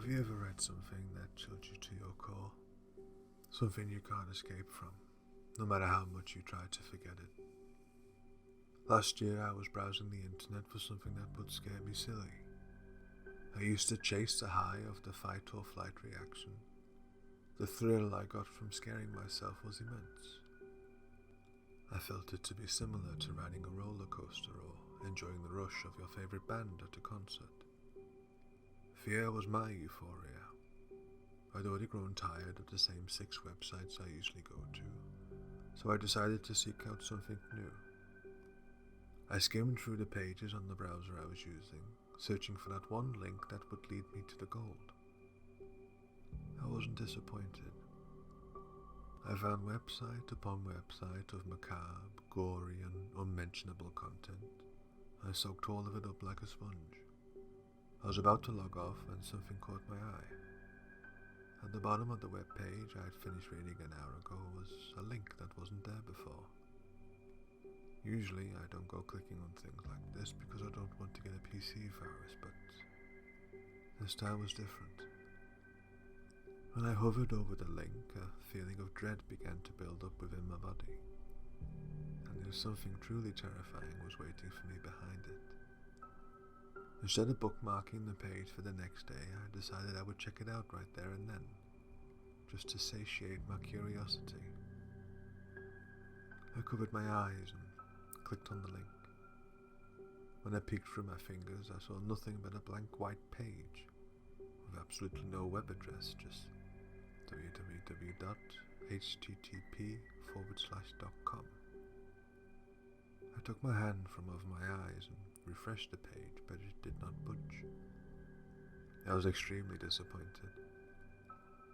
you ever read something that chilled you to your core? Something you can't escape from, no matter how much you try to forget it. Last year I was browsing the internet for something that would scare me silly. I used to chase the high of the fight or flight reaction. The thrill I got from scaring myself was immense. I felt it to be similar to riding a roller coaster or enjoying the rush of your favorite band at a concert. Fear was my euphoria. I'd already grown tired of the same 6 websites I usually go to, so I decided to seek out something new. I skimmed through the pages on the browser I was using, searching for that one link that would lead me to the gold. I wasn't disappointed. I found website upon website of macabre, gory and unmentionable content. I soaked all of it up like a sponge. I was about to log off when something caught my eye. At the bottom of the web page I had finished reading an hour ago was a link that wasn't there before. Usually I don't go clicking on things like this because I don't want to get a PC virus, but this time was different. When I hovered over the link, a feeling of dread began to build up within my body. I knew something truly terrifying was waiting for me behind it. Instead of bookmarking the page for the next day, I decided I would check it out right there and then, just to satiate my curiosity. I covered my eyes and clicked on the link. When I peeked through my fingers, I saw nothing but a blank white page, with absolutely no web address, just www.http:/.com. I took my hand from over my eyes and refreshed the page, but it did not budge. I was extremely disappointed.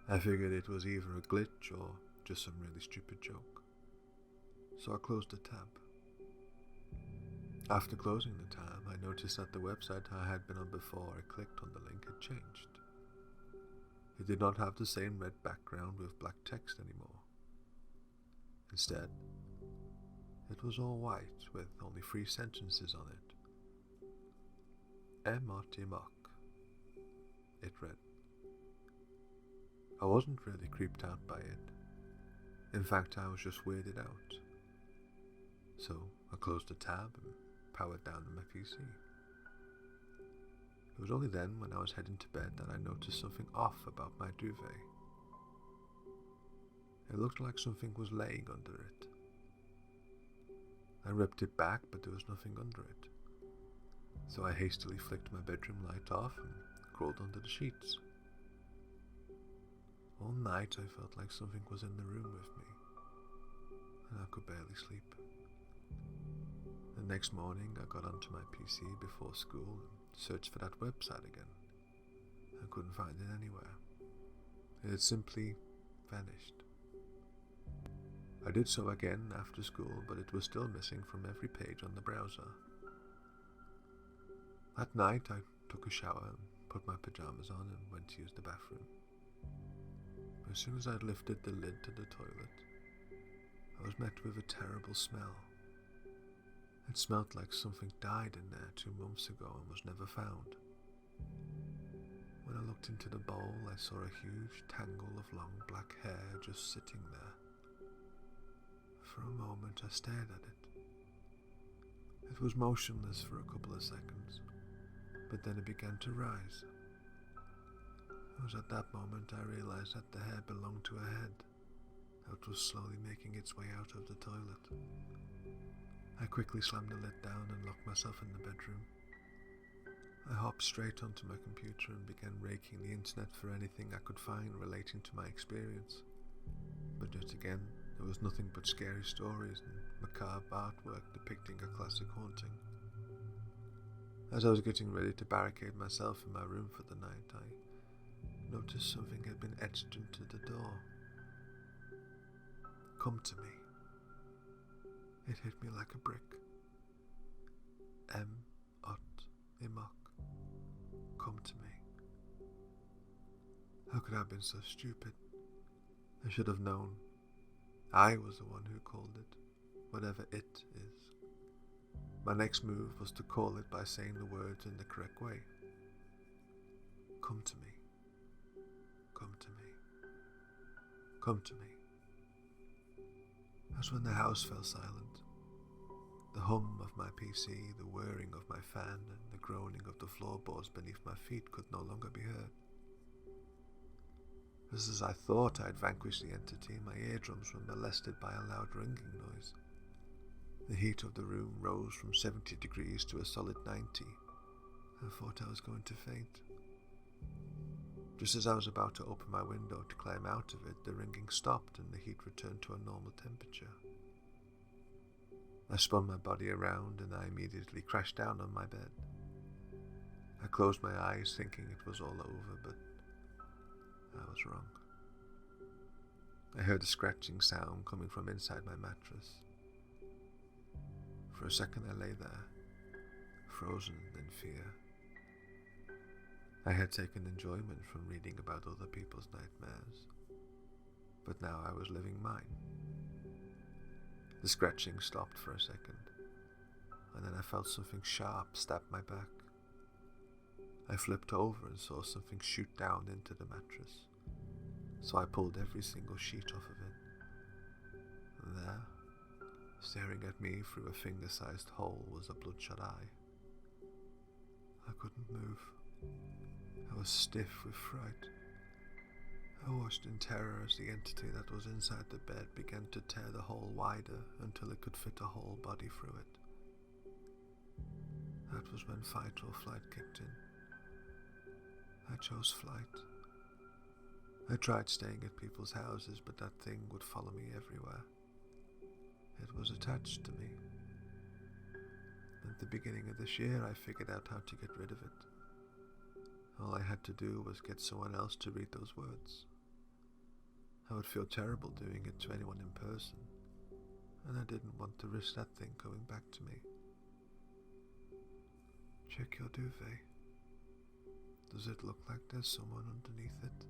I figured it was either a glitch or just some really stupid joke. So I closed the tab. After closing the tab, I noticed that the website I had been on before I clicked on the link had changed. It did not have the same red background with black text anymore. Instead, it was all white with only 3 sentences on it. emoC, it read. I wasn't really creeped out by it. In fact, I was just weirded out. So I closed the tab and powered down my PC. It was only then, when I was heading to bed, that I noticed something off about my duvet. It looked like something was laying under it. I ripped it back, but there was nothing under it. So I hastily flicked my bedroom light off and crawled under the sheets. All night I felt like something was in the room with me, and I could barely sleep. The next morning I got onto my PC before school and searched for that website again. I couldn't find it anywhere. It had simply vanished. I did so again after school, but it was still missing from every page on the browser. That night I took a shower and put my pajamas on and went to use the bathroom. As soon as I'd lifted the lid to the toilet, I was met with a terrible smell. It smelled like something died in there 2 months ago and was never found. When I looked into the bowl, I saw a huge tangle of long black hair just sitting there. For a moment I stared at it. It was motionless for a couple of seconds, but then it began to rise. It was at that moment I realized that the hair belonged to a head that was slowly making its way out of the toilet. I quickly slammed the lid down and locked myself in the bedroom. I hopped straight onto my computer and began raking the internet for anything I could find relating to my experience. But yet again, there was nothing but scary stories and macabre artwork depicting a classic haunting. As I was getting ready to barricade myself in my room for the night, I noticed something had been etched into the door. Come to me. It hit me like a brick. emoC. Come to me. How could I have been so stupid? I should have known. I was the one who called it, whatever it is. My next move was to call it by saying the words in the correct way. Come to me. come to me. That's when the house fell silent. The hum of my PC, the whirring of my fan, and the groaning of the floorboards beneath my feet could no longer be heard. Just as I thought I'd vanquished the entity, my eardrums were molested by a loud ringing noise. The heat of the room rose from 70 degrees to a solid 90. I thought I was going to faint. Just as I was about to open my window to climb out of it, the ringing stopped and the heat returned to a normal temperature. I spun my body around and I immediately crashed down on my bed. I closed my eyes thinking it was all over, but I was wrong. I heard a scratching sound coming from inside my mattress. For a second I lay there, frozen in fear. I had taken enjoyment from reading about other people's nightmares, but now I was living mine. The scratching stopped for a second, and then I felt something sharp stab my back. I flipped over and saw something shoot down into the mattress, so I pulled every single sheet off of it. And there, staring at me through a finger-sized hole, was a bloodshot eye. I couldn't move. I was stiff with fright. I watched in terror as the entity that was inside the bed began to tear the hole wider until it could fit a whole body through it. That was when fight or flight kicked in. I chose flight. I tried staying at people's houses, but that thing would follow me everywhere. It was attached to me. At the beginning of this year, I figured out how to get rid of it. All I had to do was get someone else to read those words. I would feel terrible doing it to anyone in person, and I didn't want to risk that thing coming back to me. Check your duvet. Does it look like there's someone underneath it?